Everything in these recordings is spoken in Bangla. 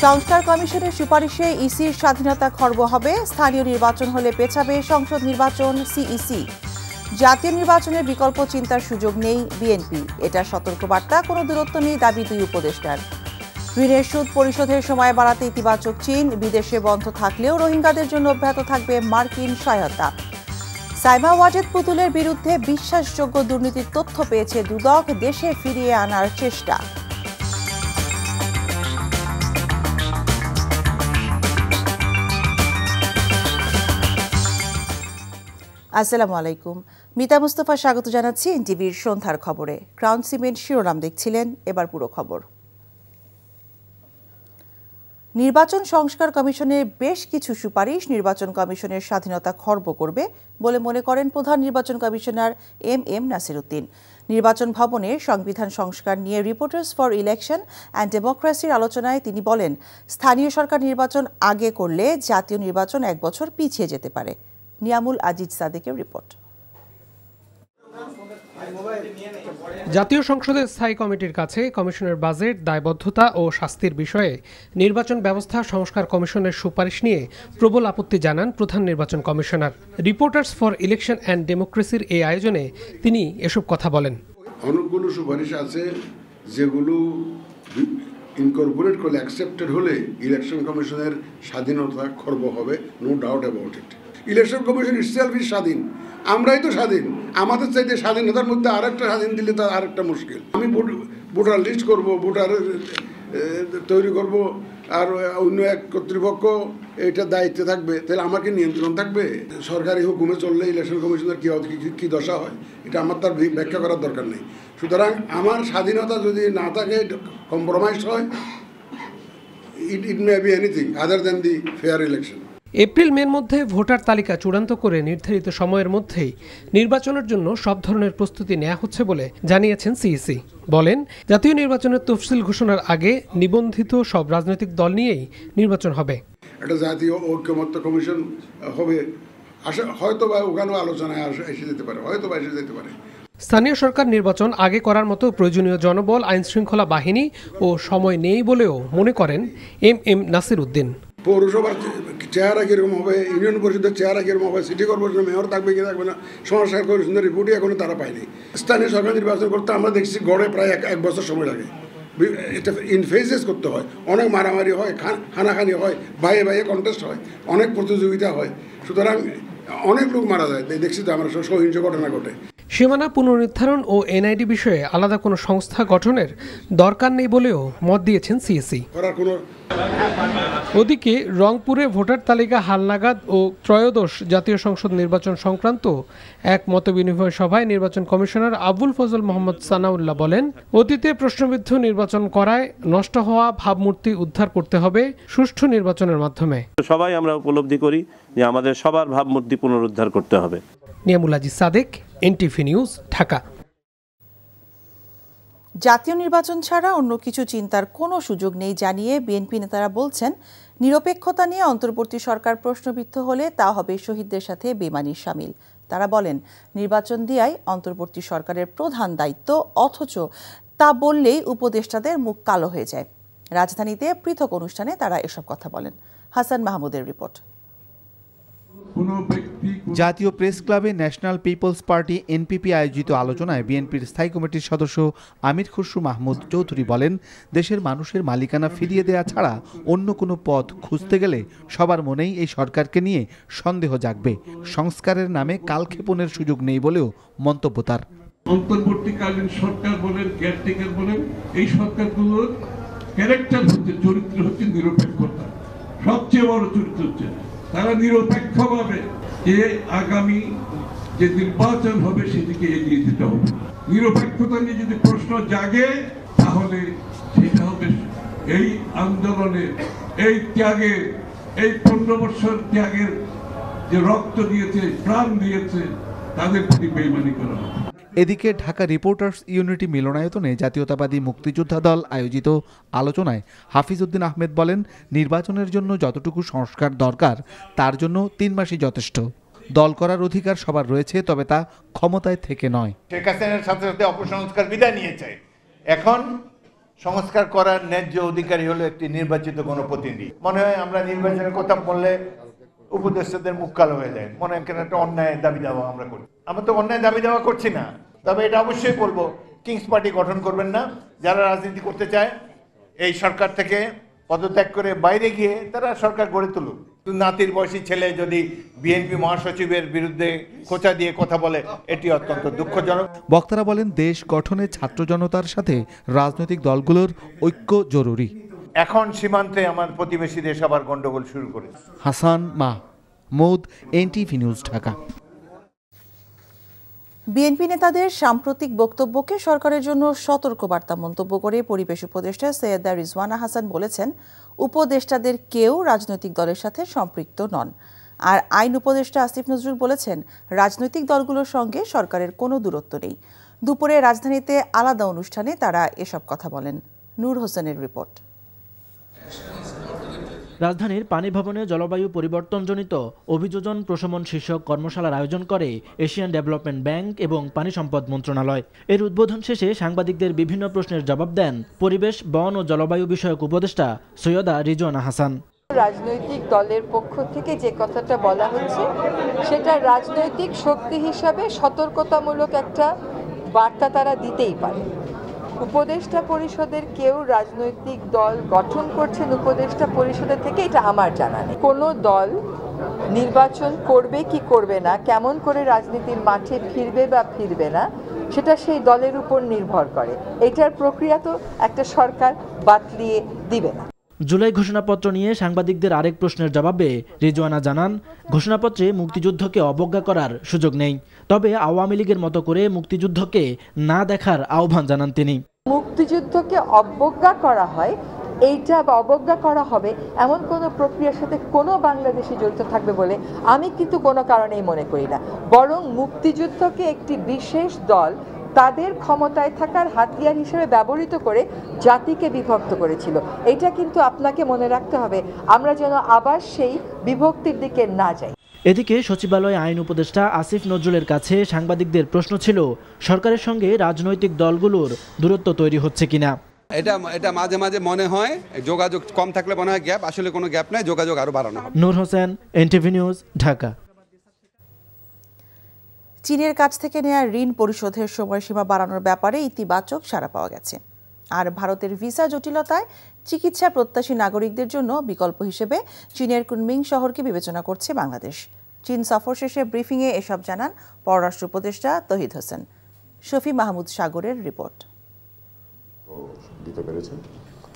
সংস্কার কমিশনের সুপারিশে ইসির স্বাধীনতা খর্ব হবে, স্থানীয় নির্বাচন হলে পেছাবে সংসদ নির্বাচন সিইসি। জাতীয় নির্বাচনের বিকল্প চিন্তার সুযোগ নেই বিএনপি, এটা সতর্কবার্তা, কোনো দূরত্ব নেই দাবি দুই উপদেষ্টার। ঋণের সুদ পরিশোধের সময় বাড়াতে ইতিবাচক চীন, বিদেশে বন্ধ থাকলেও রোহিঙ্গাদের জন্য অব্যাহত থাকবে মার্কিন সহায়তা। সাইমা ওয়াজেদ পুতুলের বিরুদ্ধে বিশ্বাসযোগ্য দুর্নীতির তথ্য পেয়েছে দুদক, দেশে ফিরিয়ে আনার চেষ্টা। আসসালামু আলাইকুম, মিতা মুস্তফা স্বাগত জানাচ্ছি এনটিভির সন্ধ্যার খবরে। ক্রাউন সিমেন্ট শিরোনাম দেখছিলেন, এবার পুরো খবর। নির্বাচন সংস্কার কমিশনের বেশ কিছু সুপারিশ নির্বাচন কমিশনের স্বাধীনতা খর্ব করবে বলে মনে করেন প্রধান নির্বাচন কমিশনার এম নাসির উদ্দিন। নির্বাচন ভবনে সংবিধান সংস্কার নিয়ে রিপোর্টার্স ফর ইলেকশন অ্যান্ড ডেমোক্রেসির আলোচনায় তিনি বলেন, স্থানীয় সরকার নির্বাচন আগে করলে জাতীয় নির্বাচন 1 বছর পিছিয়ে যেতে পারে। নিয়ামুল আজিজ সাদেকের রিপোর্ট। জাতীয় সংসদের স্থায়ী কমিটির কাছে কমিশনের বাজেট, দায়বদ্ধতা ও শাস্তির বিষয়ে নির্বাচন ব্যবস্থা সংস্কার কমিশনের সুপারিশ নিয়ে প্রবল আপত্তি জানান প্রধান নির্বাচন কমিশনার। রিপোর্টার্স ফর ইলেকশন অ্যান্ড ডেমোক্রেসির এই আয়োজনে তিনি এসব কথা বলেন। অনেকগুলো সুপারিশ আছে যেগুলো ইনকর্পোরেট করলে অ্যাকসেপ্টেড হলে ইলেকশন কমিশনের স্বাধীনতা খর্ব হবে, no doubt about it. Election commission itself is স্বাধীন, আমরাই তো স্বাধীন। আমাদের চাইতে স্বাধীনতার মধ্যে আরেকটা স্বাধীন দিলে তো আরেকটা মুশকিল। আমি ভোটার লিস্ট করব, ভোটার তৈরি করব, আর অন্য এক কর্তৃপক্ষ এটা দায়িত্বে থাকবে, তাহলে আমাকে নিয়ন্ত্রণ থাকবে। সরকারি হুকুমে চললে ইলেকশন কমিশনের কী দশা হয় এটা আমার তার ব্যাখ্যা করার দরকার নেই। সুতরাং আমার স্বাধীনতা যদি না থাকে, কম্প্রোমাইজ হয়, it may be anything other than the fair election. এপ্রিল-মের মধ্যে ভোটার তালিকা চূড়ান্ত করে নির্ধারিত সময়ের মধ্যেই নির্বাচনের জন্য সব ধরনের প্রস্তুতি নেওয়া হচ্ছে বলে জানিয়েছেন সিইসি। বলেন, জাতীয় নির্বাচনের তফসিল ঘোষণার আগে নিবন্ধিত সব রাজনৈতিক দল নিয়েই নির্বাচন হবে। একটা জাতীয় ঐক্যমত্য কমিশন হবে, হয়তো বা ওখানেও আলোচনায় এসে যেতে পারে, হয়তো বা এসে যেতে পারে। স্থানীয় সরকার নির্বাচন আগে করার মতো প্রয়োজনীয় জনবল, আইনশৃঙ্খলা বাহিনী ও সময় নেই বলেও মনে করেন এম নাসির উদ্দিন। পৌরসভার চেহারা কীরকম হবে, ইউনিয়ন পরিষদের চেহারা কীরকম হবে, সিটি কর্পোরেশনের মেয়র থাকবে কি থাকবে না, সংস্কার কমিশনের রিপোর্টই এখনো তারা পায়নি। স্থানীয় সরকার নির্বাচন করতে আমরা দেখছি গড়ে প্রায় এক বছর সময় লাগে। এটা ইন ফেজেস করতে হয়, অনেক মারামারি হয়, হানাহানি হয়, ভাইয়ে ভাইয়ে কন্টেস্ট হয়, অনেক প্রতিযোগিতা হয়। সুতরাং অনেক লোক মারা যায়, দেখছি তো আমরা, সহিংস ঘটনা ঘটে। সীমানা পুনর্নির্ধারণ ও এনআইডি বিষয়ে আলাদা কোনো সংস্থা গঠনের দরকার নেই বলেও মত দিয়েছেন সিইসি। ওদিকে রংপুরে ভোটার তালিকা হালনাগাদ ও ত্রয়োদশ জাতীয় সংসদ নির্বাচন সংক্রান্ত এক মতবিনিময় সভায় নির্বাচন কমিশনার আবুল ফজল মোহাম্মদ সানাউল্লাহ বলেন, অতীতে প্রশ্নবিদ্ধ নির্বাচন করায় নষ্ট হওয়া ভাবমূর্তি উদ্ধার করতে হবে সুষ্ঠু নির্বাচনের মাধ্যমে। সবাই আমরা উপলব্ধি করি যে আমাদের সবার ভাবমূর্তি পুনরুদ্ধার করতে হবে। Niamul Aziz Sadek, NTV news, Dhaka. জাতীয় নির্বাচন ছাড়া অন্য কিছু চিন্তার কোনো সুযোগ নেই জানিয়ে বিএনপি নেতারা বলছেন, নিরপেক্ষতা নিয়ে অন্তর্বর্তী সরকার প্রশ্নবিদ্ধ হলে তা হবে শহীদদের সাথে বেমানির শামিল। তারা বলেন, নির্বাচন দেয়াই অন্তর্বর্তী সরকারের প্রধান দায়িত্ব, অথচ তা বললেই উপদেষ্টাদের মুখ কালো হয়ে যায়। রাজধানীতে পৃথক অনুষ্ঠানে তারা এসব কথা বলেন। হাসান মাহমুদের রিপোর্ট। জাতীয় প্রেস ক্লাবে ন্যাশনাল পিপলস পার্টি এনপিপি আয়োজিত আলোচনায় বিএনপির স্থায়ী কমিটির সদস্য আমির খসরু মাহমুদ চৌধুরী বলেন, দেশের মানুষের মালিকানা ফিরিয়ে দেয়া ছাড়া অন্য কোনো পথ খুঁজতে গেলে সবার মনেই এই সরকারকে নিয়ে সন্দেহ জাগবে। সংস্কারের নামে কালক্ষেপণের সুযোগ নেই বলেও মন্তব্য তার। অন্তর্বর্তীকালীন সরকার বলেন, কেয়ারটেকার বলেন, এই সরকারগুলোর ক্যারেক্টার হচ্ছে, চরিত্র হচ্ছে নিরপেক্ষতা। সবচেয়ে বড় চরিত্র হচ্ছে তারা নিরপেক্ষভাবে যে আগামী যে নির্বাচন হবে সেদিকে এগিয়ে যেতে হবে। নিরপেক্ষতা নিয়ে যদি প্রশ্ন জাগে তাহলে সেটা হবে এই আন্দোলনের, এই ত্যাগের, এই 15 বছর ত্যাগের যে রক্ত দিয়েছে, প্রাণ দিয়েছে, তাদের প্রতি বেইমানি করা হবে। এদিকে ঢাকা রিপোর্টার্স ইউনিটি মিলনায়তনে জাতীয়তাবাদী মুক্তিযোদ্ধা দল আয়োজিত আলোচনায় হাফিজ উদ্দিন আহমেদ বলেন, নির্বাচনের জন্য যতটুকু সংস্কার দরকার তার জন্য 3 মাসই যথেষ্ট। দল করার অধিকার সবার রয়েছে, তবে তা ক্ষমতায় থেকে নয়। শেখ হাসিনার সাথে সাথে অপসংস্কার বিদায় নিয়েছে, এখন সংস্কার করার ন্যায্য অধিকারী হলো একটি নির্বাচিত গণপ্রতিনিধি। মনে হয় আমরা নির্বাচনের কথা বললে উপদেষ্টাদের মুখ কালো হয়ে যায়, মনে হয় কেন একটা অন্যায় দাবি দাওয়া আমরা করি। আমরা তো অন্যায় দাবি দাওয়া করছি না, তবে এটা অবশ্যই বলবো, কিংস পার্টি গঠন করবেন না। যারা রাজনীতি করতে চায় এই সরকার থেকে পদত্যাগ করে বাইরে গিয়ে তারা সরকার গড়ে তুলুক। নাতির বয়সী ছেলে যদি বিএনপি মহাসচিবের বিরুদ্ধে খোঁচা দিয়ে কথা বলে, এটি অত্যন্ত দুঃখজনক। বক্তারা বলেন, দেশ গঠনে ছাত্র জনতার সাথে রাজনৈতিক দলগুলোর ঐক্য জরুরি। এখন সীমান্তে আমার প্রতিবেশী দেশ আবার গন্ডগোল শুরু করেছে। Hasan Mahmud, NTV news, Dhaka. BNP নেতাদের সাম্প্রতিক বক্তব্যকে সরকারের জন্য সতর্কবার্তা মন্তব্য করে পরিবেশ উপদেষ্টা সৈয়দা রিজওয়ানা হাসান বলেছেন, উপদেষ্টাদের কেউ রাজনৈতিক দলের সাথে সম্পৃক্ত নন। আর আইন উপদেষ্টা আসিফ নজরুল বলেছেন, রাজনৈতিক দলগুলোর সঙ্গে সরকারের কোনো দূরত্ব নেই। দুপুরে রাজধানীতে আলাদা অনুষ্ঠানে তারা এসব কথা বলেন। নূর হোসেনের রিপোর্ট। রাজধানীর পানি ভবনে জলবায়ু পরিবর্তনজনিত অভিযোজন প্রশমন শীর্ষক কর্মশালার আয়োজন করে এশিয়ান ডেভেলপমেন্ট ব্যাংক এবং পানি সম্পদ মন্ত্রণালয়। এর উদ্বোধন শেষে সাংবাদিকদের বিভিন্ন প্রশ্নের জবাব দেন পরিবেশ, বন ও জলবায়ু বিষয়ক উপদেষ্টা সৈয়দা রিজওয়ানা হাসান। রাজনৈতিক দলের পক্ষ থেকে যে কথাটা বলা হচ্ছে সেটা রাজনৈতিক শক্তি হিসাবে সতর্কতামূলক একটা বার্তা তারা দিতেই পারে। উপদেষ্টা পরিষদের কেউ রাজনৈতিক দল গঠন করছেন উপদেষ্টা পরিষদের থেকে, এটা আমার জানা নেই। কোনো দল নির্বাচন করবে কি করবে না, কেমন করে রাজনীতির মাঠে ফিরবে বা ফিরবে না, সেটা সেই দলের উপর নির্ভর করে। এটার প্রক্রিয়া তো একটা সরকার বাতলিয়ে দিবে না। জুলাই ঘোষণাপত্র নিয়ে সাংবাদিকদের আরেক প্রশ্নের জবাবে রিজওয়ানা জানান, ঘোষণাপত্রে মুক্তিযুদ্ধকে অবজ্ঞা করার সুযোগ নেই, তবে আওয়ামী লীগের মতো করে মুক্তিযুদ্ধকে না দেখার আহ্বান জানান তিনি। মুক্তিযুদ্ধকে অবজ্ঞা করা হয়, এইটা বা অবজ্ঞা করা হবে এমন কোনো প্রক্রিয়ার সাথে কোনো বাংলাদেশি জড়িত থাকবে বলে আমি কিন্তু কোনো কারণেই মনে করি না। বরং মুক্তিযুদ্ধকে একটি বিশেষ দল তাদের ক্ষমতায় থাকার হাতিয়ার হিসেবে ব্যবহৃত করে জাতিকে বিভক্ত করেছিল। এটা কিন্তু আপনাকে মনে রাখতে হবে, আমরা যেন আবার সেই বিভক্তির দিকে না যাই। এদিকে সচিবালয়ে আইন উপদেষ্টা আসিফ নজরুলের কাছে সাংবাদিকদের প্রশ্ন ছিল, সরকারের সঙ্গে রাজনৈতিক দলগুলোর দূরত্ব তৈরি হচ্ছে কিনা। এটা মাঝে মাঝে মনে হয় যোগাযোগ কম থাকলে মনে হয় গ্যাপ, আসলে কোনো গ্যাপ নাই, যোগাযোগ আরো বাড়ানো। নূর হোসেন, এনটিভি নিউজ, ঢাকা। চীনের কাছ থেকে নেওয়া ঋণ পরিশোধের সময়সীমা বাড়ানোর ব্যাপারে ইতিবাচক সাড়া পাওয়া গেছে। আর ভারতের ভিসা জটিলতায় চিকিৎসা প্রত্যাশী নাগরিকদের জন্য বিকল্প হিসেবে চীনের কুনমিং শহরকে বিবেচনা করছে বাংলাদেশ। চীন সফর শেষে ব্রিফিংয়ে এসব জানান পররাষ্ট্র উপদেষ্টা তৌহিদ হোসেন। শফি মাহমুদ সাগরের রিপোর্ট।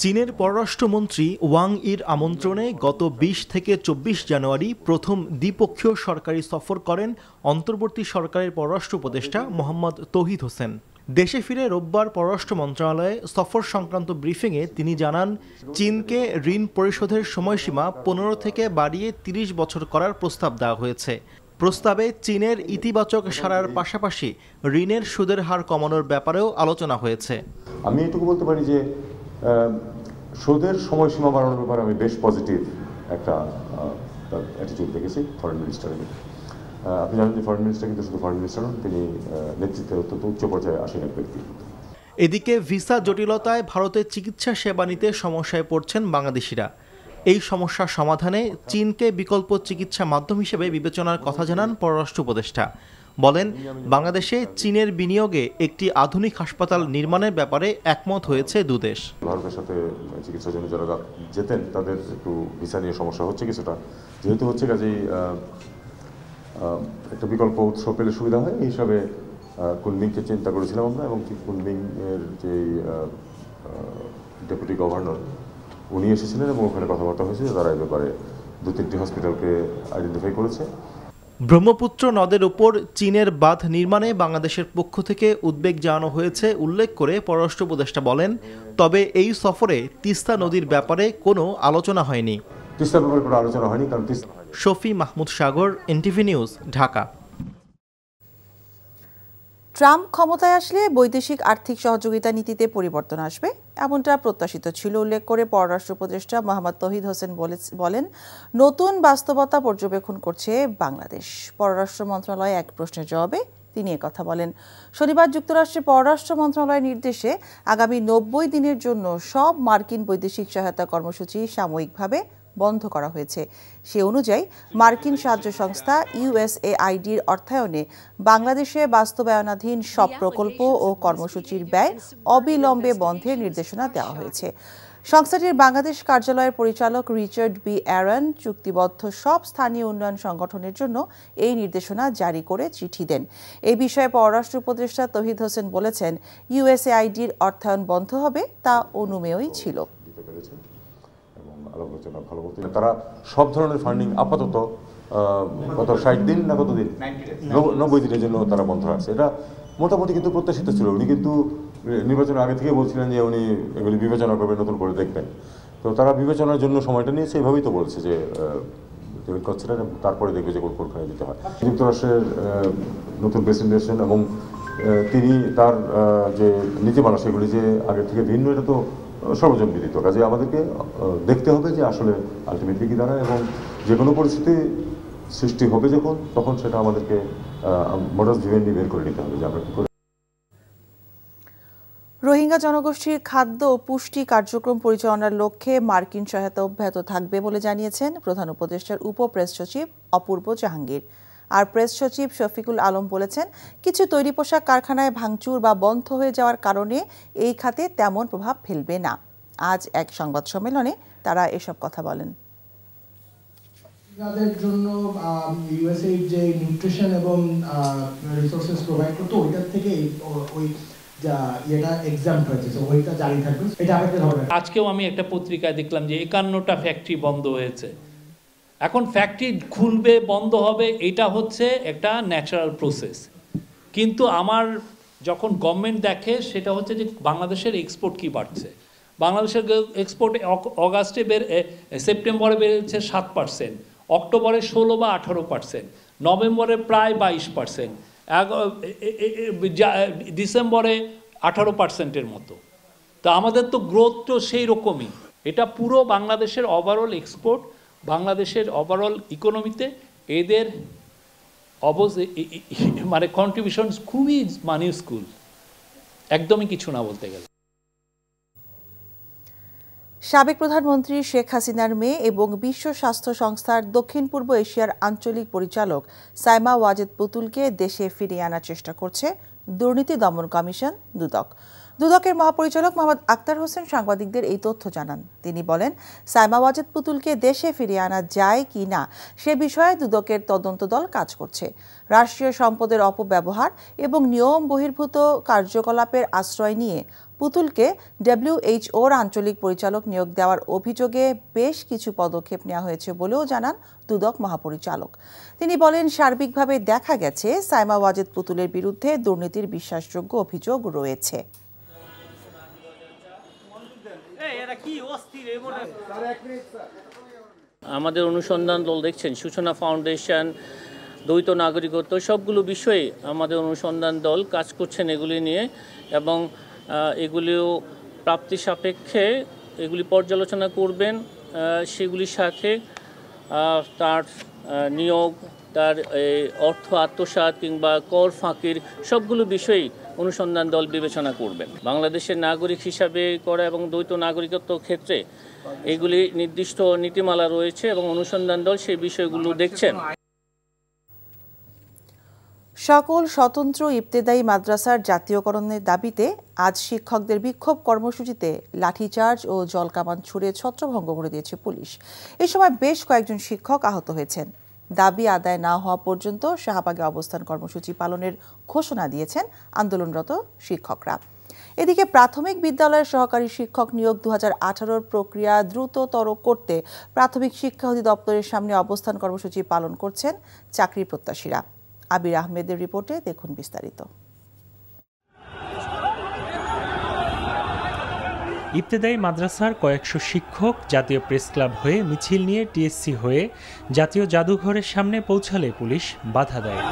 চীনের পররাষ্ট্রমন্ত্রী ওয়াং ইর আমন্ত্রণে গত 20 থেকে 24 জানুয়ারি প্রথম দ্বিপক্ষীয় সরকারি সফর করেন অন্তর্বর্তী সরকারের পররাষ্ট্র উপদেষ্টা মোহাম্মদ তৌহিদ হোসেন। দেশে ফিরে রোববার পররাষ্ট্র মন্ত্রণালয়ে সফর সংক্রান্ত ব্রিফিংয়ে তিনি জানান, চীনকে ঋণ পরিশোধের সময়সীমা 15 থেকে বাড়িয়ে 30 বছর করার প্রস্তাব দেওয়া হয়েছে। প্রস্তাবে চীনের ইতিবাচক সাড়ার পাশাপাশি ঋণের সুদের হার কমানোর ব্যাপারেও আলোচনা হয়েছে। আমি এটুকু বলতে পারি যে সুদের সময়সীমা বাড়ানোর ব্যাপারে আমি বেশ পজিটিভ একটা অ্যাটিটিউড দেখেছি ফরেন মিনিস্টারের। আপনি জানেন যে ফরেন মিনিস্টার কিন্তু শুধু ফরেন মিনিস্টার নন, তিনি নেতৃত্বের অত্যন্ত উচ্চ পর্যায়ে আসীন এক ব্যক্তি। এদিকে ভিসা জটিলতায় ভারতের চিকিৎসা সেবা নিতে সমস্যায় পড়ছেন বাংলাদেশিরা। এই সমস্যার সমাধানে চীনকে বিকল্প চিকিৎসা মাধ্যম হিসেবে বিবেচনার কথা জানান পররাষ্ট্র উপদেষ্টা। বলেন, বাংলাদেশে চীনের বিনিয়োগে একটি আধুনিক হাসপাতাল নির্মাণের ব্যাপারে একমত হয়েছে দুদেশ। ভারতের সাথে চিকিৎসার জন্য যারা যেতেন তাদের একটু ভিসা নিয়ে সমস্যা হচ্ছে কিছুটা, যেহেতু হচ্ছে কাজেই একটা বিকল্প উৎস পেলে সুবিধা হয়, এই হিসাবে কুনমিংকে চিন্তা করেছিলাম আমরা। এবং কুনমিং এর যে ডেপুটি গভর্নর উনি এসেছিলেন এবং ওখানে কথাবার্তা হয়েছে, তারা এই ব্যাপারে 2-3টি হসপিটালকে আইডেন্টিফাই করেছে। ব্রহ্মপুত্র নদের উপর চীনের বাঁধ নির্মাণে বাংলাদেশের পক্ষ থেকে উদ্বেগ জানানো হয়েছে উল্লেখ করে পররাষ্ট্র উপদেষ্টা বলেন, তবে এই সফরে তিস্তা নদীর ব্যাপারে কোনো আলোচনা হয়নি। তিস্তার ব্যাপারে কোনো আলোচনা হয়নি, কারণ শফি মাহমুদ সাগর, এনটিভি নিউজ, ঢাকা। ট্রাম্প ক্ষমতায় আসলে বৈদেশিক আর্থিক সহযোগিতা নীতিতে পরিবর্তন আসবে, এমনটা প্রত্যাশিত ছিল উল্লেখ করে পররাষ্ট্র উপদেষ্টা মোহাম্মদ তৌহিদ হোসেন বলেন, নতুন বাস্তবতা পর্যবেক্ষণ করছে বাংলাদেশ। পররাষ্ট্র মন্ত্রণালয়ে এক প্রশ্নের জবাবে তিনি কথা বলেন। শনিবার যুক্তরাষ্ট্রের পররাষ্ট্র মন্ত্রণালয়ের নির্দেশে আগামী 90 দিনের জন্য সব মার্কিন বৈদেশিক সহায়তা কর্মসূচি সাময়িকভাবে বন্ধ করা হয়েছে। সে অনুযায়ী মার্কিন সাহায্য সংস্থা USAIDর অর্থায়নে বাংলাদেশে বাস্তবায়নাধীন সব প্রকল্প ও কর্মসূচির ব্যয় অবিলম্বে বন্ধের নির্দেশনা দেওয়া হয়েছে। সংস্থাটির বাংলাদেশ কার্যালয়ের পরিচালক রিচার্ড বি অ্যারন চুক্তিবদ্ধ সব স্থানীয় উন্নয়ন সংগঠনের জন্য এই নির্দেশনা জারি করে চিঠি দেন। এই বিষয়ে পররাষ্ট্র উপদেষ্টা তৌহিদ হোসেন বলেছেন, USAIDর অর্থায়ন বন্ধ হবে তা অনুমেয়ই ছিল। তারা সব ধরনের ফান্ডিং আপাতত কত 60 দিন না কত দিন 90 দিনের জন্য তারা বন্ধ রাখছে। এটা মোটামুটি কিন্তু প্রত্যাশিত ছিল। উনি কিন্তু নির্বাচনের আগে থেকে বলছিলেন যে উনি এগুলি বিবেচনা করবেন, নতুন করে দেখবেন। তো তারা বিবেচনার জন্য সময়টা নিয়েছে, এইভাবেই তো বলছে যে তারপরে দেখবে যে কোনখানে দিতে হয়। যুক্তরাষ্ট্রের নতুন প্রেসিডেন্ট এসেছেন এবং তিনি তার যে নীতিমালা সেগুলি যে আগের থেকে ভিন্ন, এটা তো সর্বজন বিদিত। কাজে আমাদেরকে দেখতে হবে যে আসলে আলটিমেটলি কি দাঁড়ায়, এবং যে কোনো পরিস্থিতি সৃষ্টি হবে যখন, তখন সেটা আমাদেরকে মডাস ভিভেন্ডি বের করে নিতে হবে যে আমরা কি করে। রোহিঙ্গা জনগোষ্ঠীর খাদ্য ও পুষ্টি কার্যক্রম পরিচালনার লক্ষ্যে মার্কিন সহায়তা অব্যাহত থাকবে বলে জানিয়েছেন প্রধান উপদেষ্টার উপ প্রেস সচিব অপূর্ব জাহাঙ্গীর। আর প্রেস সচিব শফিকুল আলম বলেছেন, কিছু তৈরি পোশাক কারখানায় ভাঙচুর বা বন্ধ হয়ে যাওয়ার কারণে এই খাতে তেমন প্রভাব ফেলবে না। আজ এক সংবাদ সম্মেলনে তারা এসব কথা বলেন। তাদের জন্য ইউএসএইড যে নিউট্রিশন এবং রিসোর্সেস প্রোভাইড করতো, ওইটার থেকে ওই এটা এক্সাম্পট হয়েছে, ওইটা জারি থাকবে। এটা আমাদের হবে। আজকেও আমি একটা পত্রিকায় দেখলাম যে 51টা ফ্যাক্টরি বন্ধ হয়েছে। এখন ফ্যাক্টরি খুলবে, বন্ধ হবে, এটা হচ্ছে একটা ন্যাচারাল প্রসেস। কিন্তু আমার যখন গভর্নমেন্ট দেখে, সেটা হচ্ছে যে বাংলাদেশের এক্সপোর্ট কি বাড়ছে। বাংলাদেশের এক্সপোর্ট অগাস্টে সেপ্টেম্বরে বেড়েছে 7%, অক্টোবরে 16 বা 18%, নভেম্বরে প্রায় 22%, ডিসেম্বরে 18%-এর মতো। তো আমাদের তো গ্রোথ তো সেই রকমই। এটা পুরো বাংলাদেশের ওভারঅল এক্সপোর্ট, বাংলাদেশের ওভারঅল ইকোনমিতে এদের মানে কন্ট্রিবিউশন খুবই মাইনিউস্কুল, একদমই কিছু না বলতে গেলে। সাবেক প্রধানমন্ত্রী শেখ হাসিনার মেয়ে এবং বিশ্ব স্বাস্থ্য সংস্থার দক্ষিণ পূর্ব এশিয়ার আঞ্চলিক পরিচালক সাইমা ওয়াজেদ পুতুলকে দেশে ফিরিয়ে আনার চেষ্টা করছে দুর্নীতি দমন কমিশন দুদক। দুদকের মহাপরিচালক মোহাম্মদ আক্তার হোসেন সাংবাদিকদের এই তথ্য জানান। তিনি বলেন, সাইমা ওয়াজেদ পুতুলকে দেশে ফিরিয়ে আনা যায় কি না সে বিষয়ে দুদকের তদন্ত দল কাজ করছে। রাষ্ট্রীয় সম্পদের অপব্যবহার এবং নিয়ম বহির্ভূত কার্যকলাপের আশ্রয় নিয়ে পুতুলকে WHOর আঞ্চলিক পরিচালক নিয়োগ দেওয়ার অভিযোগে বেশ কিছু পদক্ষেপ নেওয়া হয়েছে বলেও জানান দুদক মহাপরিচালক। তিনি বলেন, সার্বিকভাবে দেখা গেছে সাইমা ওয়াজেদ পুতুলের বিরুদ্ধে দুর্নীতির বিশ্বাসযোগ্য অভিযোগ রয়েছে। আমাদের অনুসন্ধান দল দেখছেন, সূচনা ফাউন্ডেশন, দ্বৈত নাগরিকত্ব, সবগুলো বিষয়ে আমাদের অনুসন্ধান দল কাজ করছেন এগুলি নিয়ে, এবং এগুলিও প্রাপ্তি সাপেক্ষে এগুলি পর্যালোচনা করবেন। সেগুলির সাথে তার নিয়োগ, তার অর্থ আত্মসাৎ কিংবা কর ফাঁকির সবগুলো বিষয়েই অনুসন্ধান দল বিবেচনা করবেন। বাংলাদেশের নাগরিক হিসাবে করা এবং দ্বৈত নাগরিকত্ব ক্ষেত্রে এগুলি নির্দিষ্ট নীতিমালা রয়েছে এবং অনুসন্ধান দল সেই বিষয়গুলো দেখছেন। সকল স্বতন্ত্র ইবতেদায়ী মাদ্রাসার জাতীয়করণের দাবিতে আজ শিক্ষকদের বিক্ষোভ কর্মসূচিতে লাঠিচার্জ ও জলকামান ছুড়ে ছত্রভঙ্গ করে দিয়েছে পুলিশ। এই সময় বেশ কয়েকজন শিক্ষক আহত হয়েছেন। দাবি আদায় না হওয়া পর্যন্ত শাহবাগে অবস্থান কর্মসূচি পালনের ঘোষণা দিয়েছেন আন্দোলনরত শিক্ষকরা। এদিকে প্রাথমিক বিদ্যালয়ের সহকারী শিক্ষক নিয়োগ 2018 প্রক্রিয়া দ্রুততর করতে প্রাথমিক শিক্ষা অধিদপ্তরের সামনে অবস্থান কর্মসূচি পালন করছেন চাকরি প্রত্যাশীরা। আবির আহমেদের রিপোর্টে দেখুন বিস্তারিত। ইবতেদায়ী মাদ্রাসার কয়েকশো শিক্ষক জাতীয় প্রেস ক্লাব হয়ে মিছিল নিয়ে টিএসসি হয়ে জাতীয় জাদুঘরের সামনে পৌঁছালে পুলিশ বাধা দেয়।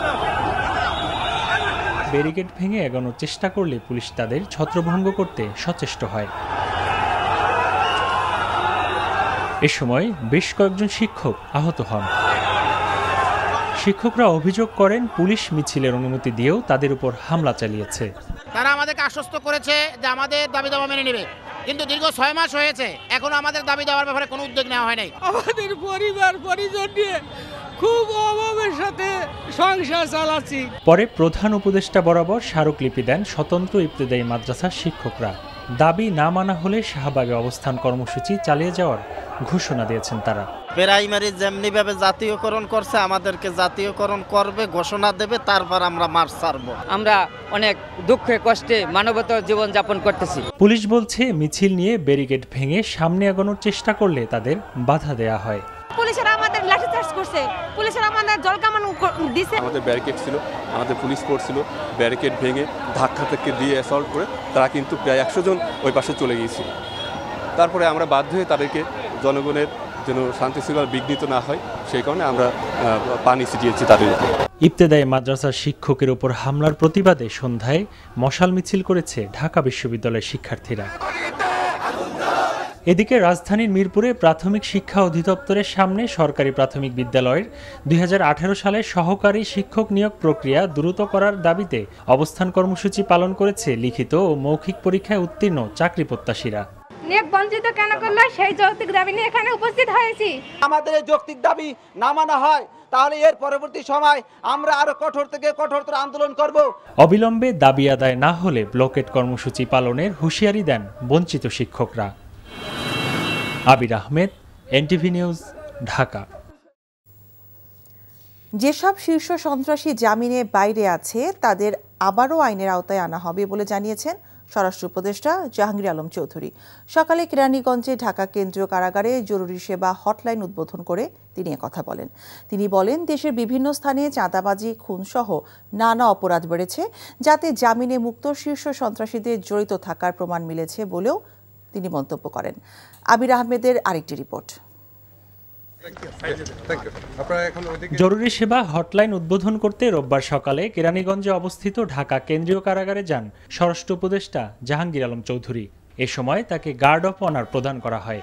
ব্যারিকেড ভেঙে এগোনোর চেষ্টা করলে পুলিশ তাদের ছত্রভঙ্গ করতে সচেষ্ট হয়। এ সময় বেশ কয়েকজন শিক্ষক আহত হন। শিক্ষকরা অভিযোগ করেন পুলিশ মিছিলের অনুমতি দিয়েও তাদের উপর হামলা চালিয়েছে। তারা আমাদেরকে আশ্বস্ত করেছে যে আমাদের দাবি দাবা মেনে নেবে, কিন্তু দীর্ঘ 6 মাস হয়েছে এখনো আমাদের দাবি দাবার ব্যাপারে কোনো উদ্যোগ নেওয়া হয় নাই। আমাদের পরিবার পরিজন নিয়ে খুব অভাবের সাথে সংসার চালাচ্ছি। পরে প্রধান উপদেষ্টা বরাবর স্মারকলিপি দেন স্বতন্ত্র ইবতেদায়ী মাদ্রাসার শিক্ষকরা। দাবি না মানা হলে শাহবাগে অবস্থান কর্মসূচি চালিয়ে যাওয়ার ঘোষণা দিয়েছেন তারা। প্রাইমারি যেমনিভাবে জাতীয়করণ করছে আমাদেরকে জাতীয়করণ করবে, ঘোষণা দেবে, তারপর আমরা মার্চ ছাড়ব। আমরা অনেক দুঃখে কষ্টে মানবতার জীবন যাপন করতেছি। পুলিশ বলছে মিছিল নিয়ে ব্যারিকেড ভেঙে সামনে এগোনোর চেষ্টা করলে তাদের বাধা দেয়া হয়। পুলিশেরা আমাদের লাঠিচার্জ করছে, পুলিশেরা আমাদের জলকামান দিছে। আমাদের ব্যারিকেড ছিল, আমাদের পুলিশ ফোর্স ছিল, ব্যারিকেড ভেঙে ধাক্কা থেকে দিয়ে অ্যাসল্ট করে তারা কিন্তু প্রায় 100 জন ওই পাশে চলে গিয়েছিল। তারপরে আমরা বাধ্য হয়ে তাদেরকে জনগণের যেন শান্তি শৃঙ্খলা বিঘ্নিত না হয় সেই কারণে আমরা পানি ছিটিয়েছি তাদের উপর। ইবতেদায়ী মাদ্রাসার শিক্ষকের উপর হামলার প্রতিবাদে সন্ধ্যায় মশাল মিছিল করেছে ঢাকা বিশ্ববিদ্যালয়ের শিক্ষার্থীরা। এদিকে রাজধানীর মিরপুরে প্রাথমিক শিক্ষা অধিদপ্তরের সামনে সরকারি প্রাথমিক বিদ্যালয়ের 2018 সালের সহকারী শিক্ষক নিয়োগ প্রক্রিয়া দ্রুত করার দাবিতে অবস্থান কর্মসূচি পালন করেছে লিখিত ও মৌখিক পরীক্ষায় উত্তীর্ণ চাকরি প্রত্যাশীরা। নিয়োগ বঞ্চিত কেন করলো সেই যৌক্তিক দাবি নিয়ে এখানে উপস্থিত হয়েছি। আমাদের এই যৌক্তিক দাবি না মানা হয় তাহলে এর পরবর্তী সময় আমরা আরো কঠোর থেকে কঠোরতর আন্দোলন করব। অবিলম্বে দাবি আদায় না হলে ব্লকেট কর্মসূচি পালনের হুঁশিয়ারি দেন বঞ্চিত শিক্ষকরা। আবির আহমেদ, এনটিভি নিউজ, ঢাকা। যেসব শীর্ষ সন্ত্রাসী জামিনে বাইরে আছে তাদের আবারও আইনের আওতায় আনা হবে বলে জানিয়েছেন স্বরাষ্ট্র উপদেষ্টা জাহাঙ্গীর আলম চৌধুরী। সকালে কেরানীগঞ্জে ঢাকা কেন্দ্রীয় কারাগারে জরুরি সেবা হটলাইন উদ্বোধন করে তিনি একথা বলেন। তিনি বলেন, দেশের বিভিন্ন স্থানে চাঁদাবাজি, খুনসহ নানা অপরাধ বেড়েছে, যাতে জামিনে মুক্ত শীর্ষ সন্ত্রাসীদের জড়িত থাকার প্রমাণ মিলেছে বলেও তিনি মন্তব্য করেন। আবির আহমেদের আরেকটি রিপোর্ট। জরুরি সেবা হটলাইন উদ্বোধন করতে রোববার সকালে কেরানীগঞ্জে অবস্থিত ঢাকা কেন্দ্রীয় কারাগারে যান স্বরাষ্ট্র উপদেষ্টা জাহাঙ্গীর আলম চৌধুরী। এ সময় তাকে গার্ড অফ অনার প্রদান করা হয়।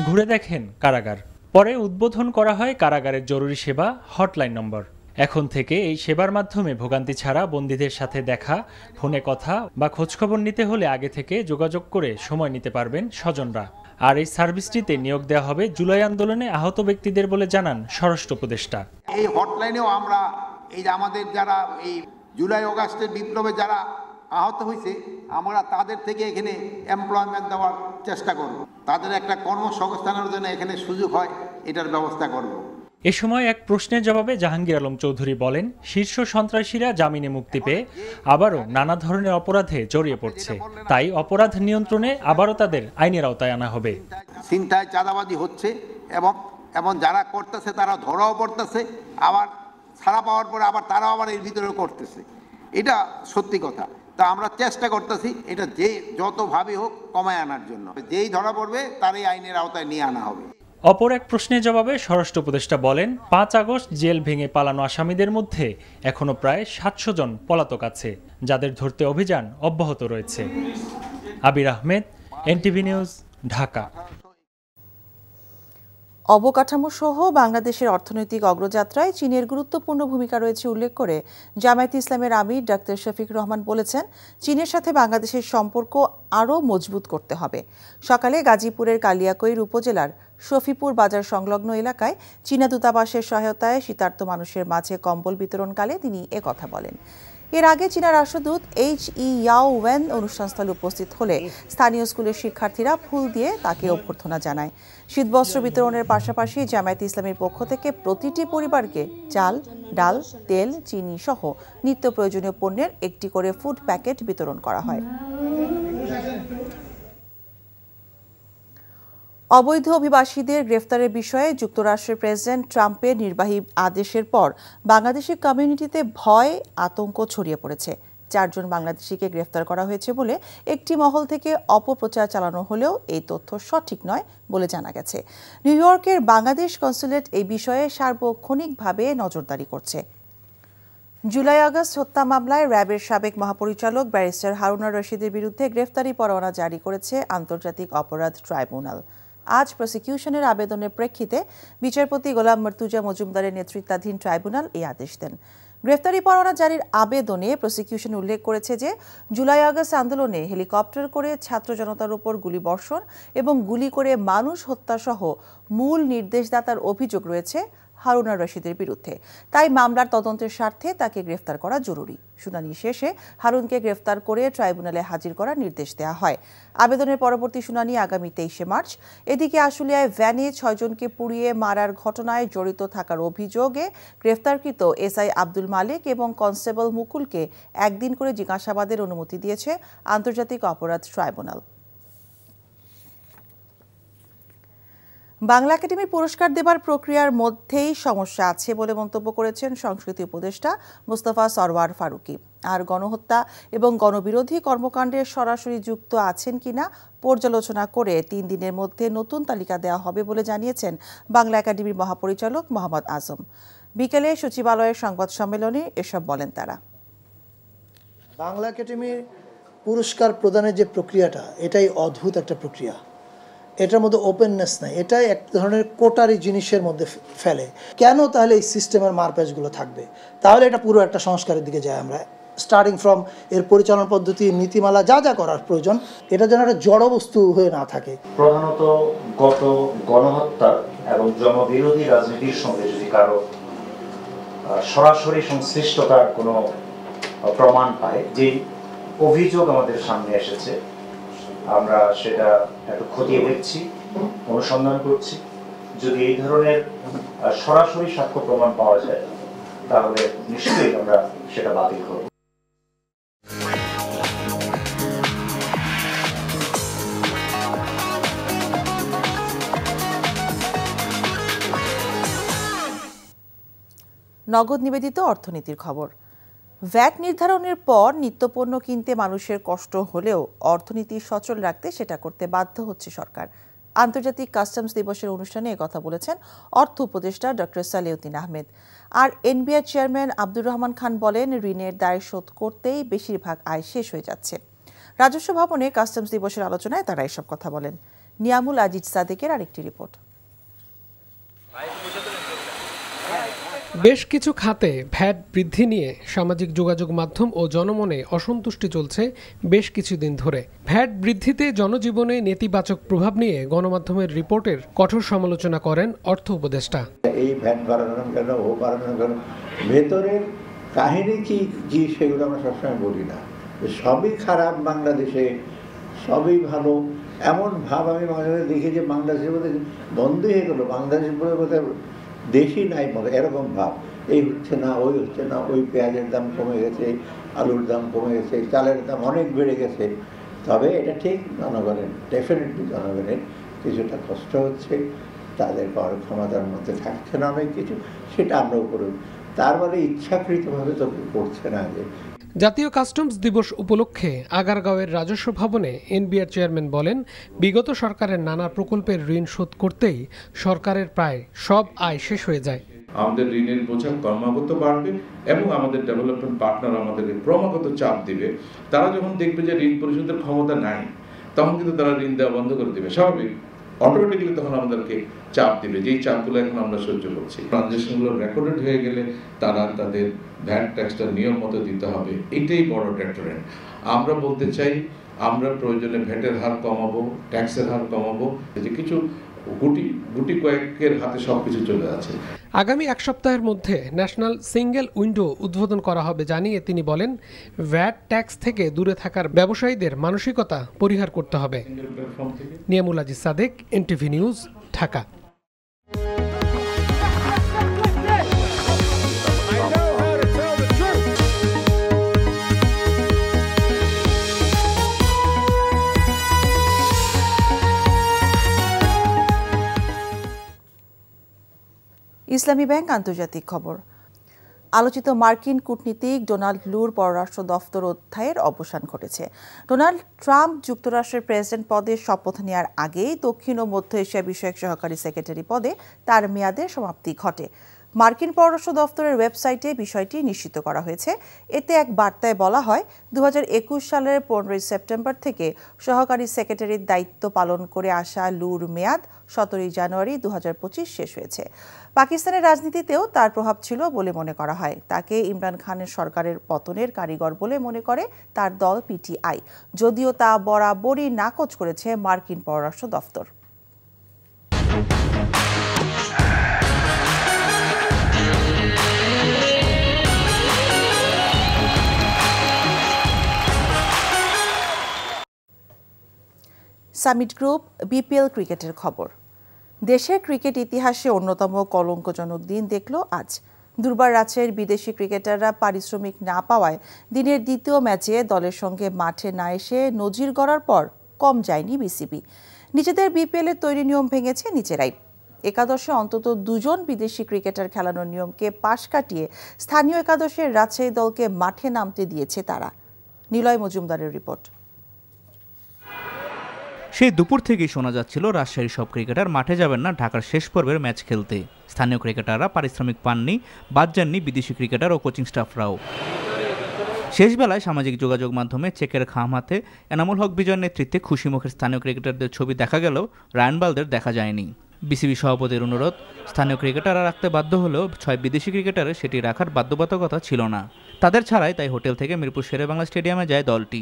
ঘুরে দেখেন কারাগার। পরে উদ্বোধন করা হয় কারাগারের জরুরি সেবা হটলাইন নম্বর। এখন থেকে এই সেবার মাধ্যমে ভোগান্তি ছাড়া বন্দীদের সাথে দেখা, ফোনে কথা বা খোঁজখবর নিতে হলে আগে থেকে যোগাযোগ করে সময় নিতে পারবেন স্বজনরা। আর এই সার্ভিসটিতে নিয়োগ দেওয়া হবে জুলাই আন্দোলনে আহত ব্যক্তিদের বলে জানান স্বরাষ্ট্র উপদেষ্টা। এই হটলাইনেও আমরা এই যে আমাদের যারা এই জুলাই অগাস্টের বিপ্লবে যারা আহত হয়েছে আমরা তাদের থেকে এখানে এমপ্লয়মেন্ট দেওয়ার চেষ্টা করব, তাদের একটা কর্মসংস্থানের জন্য এখানে সুযোগ হয় এটার ব্যবস্থা করব। এ সময় এক প্রশ্নের জবাবে জাহাঙ্গীর আলম চৌধুরী বলেন, শীর্ষ সন্ত্রাসীরা জামিনে মুক্তি পেয়ে আবারও নানা ধরনের অপরাধে জড়িয়ে পড়ছে, তাই অপরাধ নিয়ন্ত্রণে আবারও তাদের আইনের আওতায় আনা হবে। ছিনতাই, চাঁদাবাজি হচ্ছে এবং যারা করতেছে তারা ধরাও পড়তেছে, আবার ছাড়া পাওয়ার পরে আবার তারাও আবার এর ভিতরে করতেছে। এটা সত্যি কথা। তা আমরা চেষ্টা করতেছি এটা যে যতভাবে হোক কমায় আনার জন্য। যেই ধরা পড়বে তারই আইনের আওতায় নিয়ে আনা হবে। অপর এক প্রশ্নের জবাবে স্বরাষ্ট্র উপদেষ্টা বলেন, 5 আগস্ট জেল ভেঙে পালানো আসামিদের মধ্যে এখনো প্রায় 700 জন পলাতক আছে, যাদের ধরতে অভিযান অব্যাহত রয়েছে। আবির আহমেদ, এনটিভি নিউজ, ঢাকা। অবকাঠামো সহ বাংলাদেশের অর্থনৈতিক অগ্রযাত্রায় চীনের গুরুত্বপূর্ণ ভূমিকা রয়েছে উল্লেখ করে জামায়াতে ইসলামের আমির ডাক্তার শফিক রহমান বলেছেন, চীনের সাথে বাংলাদেশের সম্পর্ক আরও মজবুত করতে হবে। সকালে গাজীপুরের কালিয়াকৈর উপজেলার শফিপুর বাজার সংলগ্ন এলাকায় চীনা দূতাবাসের সহায়তায় শীতার্ত মানুষের মাঝে কম্বল বিতরণকালে তিনি একথা বলেন। এর আগে চীনা রাষ্ট্রদূত এইচ.ই. ইয়াও ওয়েন অনুষ্ঠানস্থলে উপস্থিত হলে স্থানীয় স্কুলের শিক্ষার্থীরা ফুল দিয়ে তাকে অভ্যর্থনা জানায়। শীতবস্ত্র বিতরণের পাশাপাশি জামায়াতে ইসলামের পক্ষ থেকে প্রতিটি পরিবারকে চাল, ডাল, তেল, চিনি সহ নিত্য প্রয়োজনীয় পণ্যের একটি করে ফুড প্যাকেট বিতরণ করা হয়। অবৈধ অভিবাসীদের গ্রেফতারের বিষয়ে যুক্তরাষ্ট্রের প্রেসিডেন্ট ট্রাম্পের নির্বাহী আদেশের পর বাংলাদেশি কমিউনিটিতে ভয়, আতঙ্ক ছড়িয়ে পড়েছে। 4 জন বাংলাদেশিকে গ্রেফতার করা হয়েছে বলে একটি মহল থেকে অপপ্রচার চালানো হলেও এই তথ্য সঠিক নয় বলে জানা গেছে। নিউ ইয়র্কের বাংলাদেশ কনস্যুলেট এই বিষয়ে সার্বক্ষণিকভাবে নজরদারি করছে। জুলাই আগস্ট হত্যা মামলায় র্যাবের সাবেক মহাপরিচালক ব্যারিস্টার হারুনা রশিদের বিরুদ্ধে গ্রেফতারি পরোয়ানা জারি করেছে আন্তর্জাতিক অপরাধ ট্রাইব্যুনাল। আজ প্রসিকিউশনের আবেদনের প্রেক্ষিতে বিচারপতি গোলাম মর্তুজা মজুমদারের নেতৃত্বাধীন ট্রাইব্যুনাল এই আদেশ দেন। গ্রেফতারি পরোয়ানা জারির আবেদনে প্রসিকিউশন উল্লেখ করেছে যে জুলাই আগস্ট আন্দোলনে হেলিকপ্টার করে ছাত্র জনতার উপর গুলিবর্ষণ এবং গুলি করে মানুষ হত্যাসহ মূল নির্দেশদাতার অভিযোগ রয়েছে হারুন আর রশিদের বিরুদ্ধে। তাই মামলার তদন্তের স্বার্থে তাকে গ্রেফতার করা জরুরি। শুনানি শেষে হারুনকে গ্রেফতার করে ট্রাইব্যুনালে হাজির করার নির্দেশ দেওয়া হয়। আবেদনের পরবর্তী শুনানি আগামী 23 মার্চ। এদিকে আশুলিয়ায় ভ্যানে 6 জনকে পুড়িয়ে মারার ঘটনায় জড়িত থাকার অভিযোগে গ্রেফতারকৃত এসআই আব্দুল মালিক এবং কনস্টেবল মুকুলকে 1 দিন করে জিজ্ঞাসাবাদের অনুমতি দিয়েছে আন্তর্জাতিক অপরাধ ট্রাইব্যুনাল। বাংলা একাডেমির পুরস্কার দেবার প্রক্রিয়ার মধ্যেই সমস্যা আছে বলে মন্তব্য করেছেন সংস্কৃতি উপদেষ্টা মোস্তফা সরওয়ার ফারুকী। আর গণহত্যা এবং গণবিরোধী কর্মকাণ্ডে সরাসরি যুক্ত আছেন কিনা পর্যালোচনা করে 3 দিনের মধ্যে নতুন তালিকা দেওয়া হবে বলে জানিয়েছেন বাংলা একাডেমির মহাপরিচালক মোহাম্মদ আজম। বিকেলে সচিবালয়ের সংবাদ সম্মেলনে এসব বলেন তারা। বাংলা একাডেমির পুরস্কার প্রদানের যে প্রক্রিয়াটা, এটাই অদ্ভুত একটা প্রক্রিয়া। এটার মধ্যে ওপেননেস নাই, এটাই এক ধরনের কোটারি জিনিসের মধ্যে ফেলে। কেন তাহলে এই সিস্টেমের মারপ্যাচগুলো থাকবে? তাহলে এটা পুরো একটা সংস্কারের দিকে যায় আমরা, স্টার্টিং ফ্রম এর পরিচালনা পদ্ধতি, নীতিমালা, যা যা করার প্রয়োজন, এটা যেন একটা জড়বস্তু হয়ে না থাকে। প্রধানত গত গণহত্যা এবং জনবিরোধী রাজনীতির সঙ্গে যদি কারো সরাসরি সংশ্লিষ্টতার কোনো প্রমাণ পায়, যে অভিযোগ আমাদের সামনে এসেছে, আমরা সেটা একটু খতিয়ে দেখছি, অনুসন্ধান করছি। যদি এই ধরনের সরাসরি সাক্ষ্য প্রমাণ পাওয়া যায় তাহলে নিশ্চয়ই আমরা সেটা বাতিল করব। নগদ নিবেদিত অর্থনীতির খবর। ভ্যাট নির্ধারণের পর নিত্যপণ্য কিনতে মানুষের কষ্ট হলেও অর্থনীতি সচল রাখতে সেটা করতে বাধ্য হচ্ছে সরকার। আন্তর্জাতিক কাস্টমস দিবসের অনুষ্ঠানে একথা বলেছেন অর্থ উপদেষ্টা ডক্টর সালেউদ্দিন আহমেদ। আর এনবিআর চেয়ারম্যান আব্দুর রহমান খান বলেন, ঋণের দায় শোধ করতেই বেশিরভাগ আয় শেষ হয়ে যাচ্ছে। রাজস্ব ভবনে কাস্টমস দিবসের আলোচনায় তারা এসব কথা বলেন। নিয়ামুল আজিজ সাদেকের আরেকটি রিপোর্ট। বেশ কিছু খাতে ভ্যাট বৃদ্ধি নিয়ে সামাজিক যোগাযোগ মাধ্যম ও জনমনে অসন্তুষ্টি চলছে বেশ কিছুদিন ধরে। ভ্যাট বৃদ্ধিতে জনজীবনে নেতিবাচক প্রভাব নিয়ে গণমাধ্যমের রিপোর্টের কঠোর সমালোচনা করেন অর্থ উপদেষ্টা। এই ভ্যাট বাড়ানো কেন, ও বাড়ানো কেন, ভেতরের কাহিনী কি কি সেগুলো আমরা সবসময় বলি না। সবই খারাপ বাংলাদেশে, সবই ভালো, এমন ভাব আমি মাঝে মাঝে দেখি যে বাংলাদেশের মধ্যে বন্ধ হয়ে গেলো, বাংলাদেশের মধ্যে দেশই নাই মতো, এরকম ভাব। এই হচ্ছে না, ওই হচ্ছে না, ওই পেঁয়াজের দাম কমে গেছে, আলুর দাম কমে গেছে, চালের দাম অনেক বেড়ে গেছে। তবে এটা ঠিক, জনগণের ডেফিনেটলি জনগণের কিছুটা কষ্ট হচ্ছে, তাদের কর ক্ষমতার মধ্যে থাকছে না অনেক কিছু, সেটা আমরাও করব। তার মানে ইচ্ছাকৃতভাবে তো করছে না। যে জাতীয় কাস্টমস দিবস উপলক্ষে আগারগাঁওয়ের রাজস্ব ভবনে এনবিআর চেয়ারম্যান বলেন, বিগত সরকারের নানা প্রকল্পের ঋণ শোধ করতেই সরকারের প্রায় সব আয় শেষ হয়ে যায়। আমাদের ঋণের বোঝা ক্রমাগত বাড়বে এবং আমাদের ডেভেলপমেন্ট পার্টনার আমাদেরকে ক্রমাগত চাপ দিবে। তারা যখন দেখবে যে ঋণ পরিশোধের ক্ষমতা নাই, তখন কিন্তু তারা ঋণ দেওয়া বন্ধ করে দেবে। স্বাভাবিক, অটোমেটিক্যালি তখন আমাদেরকে চাপ দিবে, যেই চাপগুলো এখন আমরা সহ্য করছি। ট্রানজেকশনগুলো রেকর্ডেড হয়ে গেলে তারা তাদের ভ্যাট ট্যাক্সটা নিয়ম মতো দিতে হবে, এটাই বড় ডেটারেন্ট। আমরা বলতে চাই, আমরা প্রয়োজনে ভ্যাটের হার কমাবো, ট্যাক্সের হার কমাবো, যে কিছু গুটি কয়েকের হাতে সবকিছু চলে আছে। আগামী 1 সপ্তাহের মধ্যে ন্যাশনাল সিঙ্গেল উইন্ডো উদ্বোধন করা হবে জানিয়ে তিনি বলেন, ভ্যাট ট্যাক্স থেকে দূরে থাকার ব্যবসায়ীদের মানসিকতা পরিহার করতে হবে। Niamul Aziz Sadek, NTV news, Dhaka. ইসলামী ব্যাংক আন্তর্জাতিক খবর। আলোচিত মার্কিন কূটনীতিক ডোনাল্ড লুর পররাষ্ট্র দফতর অধ্যায়ের অবসান ঘটেছে। ডোনাল্ড ট্রাম্প যুক্তরাষ্ট্রের প্রেসিডেন্ট পদে শপথ নেওয়ার আগেই দক্ষিণ ও মধ্য এশিয়া বিষয়ক সহকারী সেক্রেটারি পদে তার মেয়াদের সমাপ্তি ঘটে। মার্কিন পররাষ্ট্র দপ্তরের ওয়েবসাইটে বিষয়টি নিশ্চিত করা হয়েছে। এতে এক বার্তায় বলা হয়, 2021 সালের 15 সেপ্টেম্বর থেকে সহকারী সেক্রেটারির দায়িত্ব পালন করে আসা লুর মেয়াদ 17 জানুয়ারি 2025 শেষ হয়েছে। পাকিস্তানের রাজনীতিতেও তার প্রভাব ছিল বলে মনে করা হয়। তাকে ইমরান খানের সরকারের পতনের কারিগর বলে মনে করে তার দল পিটিআই, যদিও তা বরাবরই নাকচ করেছে মার্কিন পররাষ্ট্র দপ্তর। সামিট গ্রুপ বিপিএল ক্রিকেটের খবর। দেশের ক্রিকেট ইতিহাসে অন্যতম কলঙ্কজনক দিন দেখল আজ। দুর্বার রাজ্যের বিদেশি ক্রিকেটাররা পারিশ্রমিক না পাওয়ায় দিনের দ্বিতীয় ম্যাচে দলের সঙ্গে মাঠে না এসে নজির গড়ার পর কম যায়নি বিসিবি। নিজেদের বিপিএলের তৈরি নিয়ম ভেঙেছে নিজেরাই। একাদশে অন্তত 2 জন বিদেশি ক্রিকেটার খেলানোর নিয়মকে পাশ কাটিয়ে স্থানীয় একাদশের রাজশাহী দলকে মাঠে নামতে দিয়েছে তারা। নিলয় মজুমদারের রিপোর্ট। সেই দুপুর থেকেই শোনা যাচ্ছিল রাজশাহীর সব ক্রিকেটার মাঠে যাবেন না ঢাকার শেষ পর্বের ম্যাচ খেলতে। স্থানীয় ক্রিকেটাররা পারিশ্রমিক পাননি, বাদ যাননি বিদেশি ক্রিকেটার ও কোচিং স্টাফরাও। শেষ বেলায় সামাজিক যোগাযোগ মাধ্যমে চেকের খাম হাতে এনামুল হক বিজয়ের নেতৃত্বে খুশি মুখের স্থানীয় ক্রিকেটারদের ছবি দেখা গেলেও রায়ান বালদের দেখা যায়নি। বিসিবি সভাপতির অনুরোধ, স্থানীয় ক্রিকেটাররা রাখতে বাধ্য হলেও 6 বিদেশি ক্রিকেটারের সেটি রাখার বাধ্যবাধকতা ছিল না। তাদের ছাড়াই তাই হোটেল থেকে মিরপুর শেরেবাংলা স্টেডিয়ামে যায় দলটি।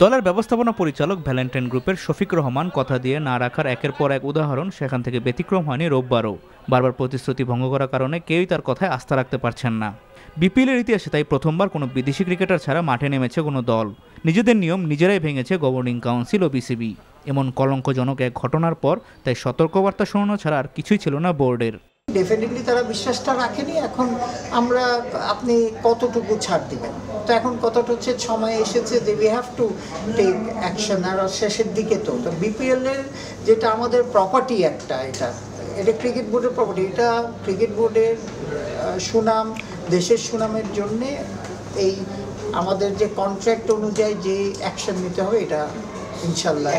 দলের ব্যবস্থাপনা পরিচালক ভ্যালেন্টাইন গ্রুপের শফিক রহমান কথা দিয়ে না রাখার একের পর এক উদাহরণ। সেখান থেকে ব্যতিক্রম হয়নি রোববারও। বারবার প্রতিশ্রুতি ভঙ্গ করার কারণে কেউই তার কথায় আস্থা রাখতে পারছেন না। বিপিএলের ইতিহাসে তাই প্রথমবার কোনো বিদেশি ক্রিকেটার ছাড়া মাঠে নেমেছে কোনো দল। নিজেদের নিয়ম নিজেরাই ভেঙেছে গভর্নিং কাউন্সিল ও বিসিবি। এমন কলঙ্কজনক এক ঘটনার পর তাই সতর্কবার্তা শোনানো ছাড়া আর কিছুই ছিল না বোর্ডের। ডেফিনেটলি তারা বিশ্বাসটা রাখেনি। এখন আমরা আপনি কতটুকু ছাড় দিবেন, তো এখন কথাটা হচ্ছে সময় এসেছে যে we have to take action. আর শেষের দিকে তো বিপিএল এর যেটা আমাদের প্রপার্টি, এটা ক্রিকেট বোর্ডের প্রপার্টি। এটা ক্রিকেট বোর্ডের সুনাম, দেশের সুনামের জন্যে এই আমাদের যে কন্ট্রাক্ট অনুযায়ী যে অ্যাকশন নিতে হবে, এটা ইনশাল্লাহ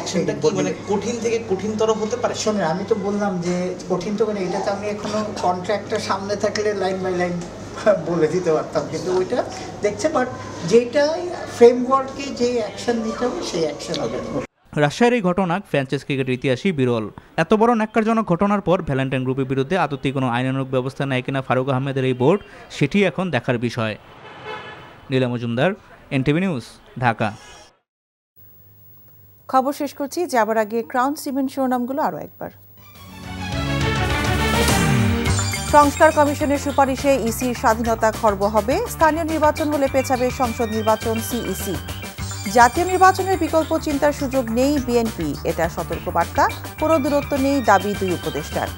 কঠিন থেকে কঠিনতর হতে পারে। শোনেন, আমি তো বললাম যে কঠিন তো, এটা তো আমি এখনো কন্ট্রাক্টটা সামনে থাকলে লাইন বাই লাইন বলে দিতে পারতাম, কিন্তু ওইটা দেখছে। বাট যেটা ফ্রেমওয়ার্কে যে অ্যাকশন নিতে হবে সেই অ্যাকশন হবে। রাজশাহীর এই ঘটনা ফ্র্যাঞ্চাইজ ক্রিকেটের ইতিহাসই বিরল। এত বড় ন্যাক্কারজনক ঘটনার পর ভ্যালেন্টাইন গ্রুপের বিরুদ্ধে আদতে কোনো আইনানুগ ব্যবস্থা নেয় কিনা ফারুক আহমেদের এই বোর্ড, সেটি এখন দেখার বিষয়। নীলা মজুমদার, এনটিভি নিউজ, ঢাকা। খবর শেষ করছি, যাবার আগে ক্রাউন সিমেন্ট শিরোনামগুলো আরও একবার। সংস্কার কমিশনের সুপারিশে ইসির স্বাধীনতা খর্ব হবে। স্থানীয় নির্বাচন হলে পেছাবে সংসদ নির্বাচন সিইসি। জাতীয় নির্বাচনের বিকল্প চিন্তার সুযোগ নেই বিএনপি, এটা সতর্কবার্তা। কোনো দূরত্ব নেই দাবি 2 উপদেষ্টার।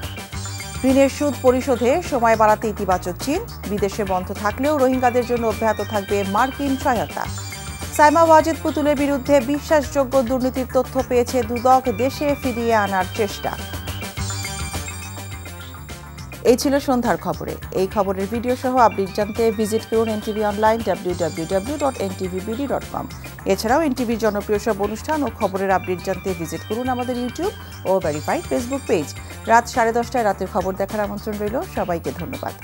ঋণের সুদ পরিশোধে সময় বাড়াতে ইতিবাচক চীন। বিদেশে বন্ধ থাকলেও রোহিঙ্গাদের জন্য অব্যাহত থাকবে মার্কিন সহায়তা। সাইমা ওয়াজেদ পুতুলের বিরুদ্ধে বিশ্বাসযোগ্য দুর্নীতির তথ্য পেয়েছে দুদক, দেশে ফিরিয়ে আনার চেষ্টা। এই ছিল সন্ধ্যার খবরে। এই খবরের ভিডিও সহ আপডেট জানতে ভিজিট করুন এনটিভি অনলাইন www.ntvbd.com। এছাড়াও এনটিভির জনপ্রিয় সব অনুষ্ঠান ও খবরের আপডেট জানতে ভিজিট করুন আমাদের ইউটিউব ও ভেরিফাইড ফেসবুক পেজ। রাত 10:30টায় রাতের খবর দেখার আমন্ত্রণ রইল। সবাইকে ধন্যবাদ।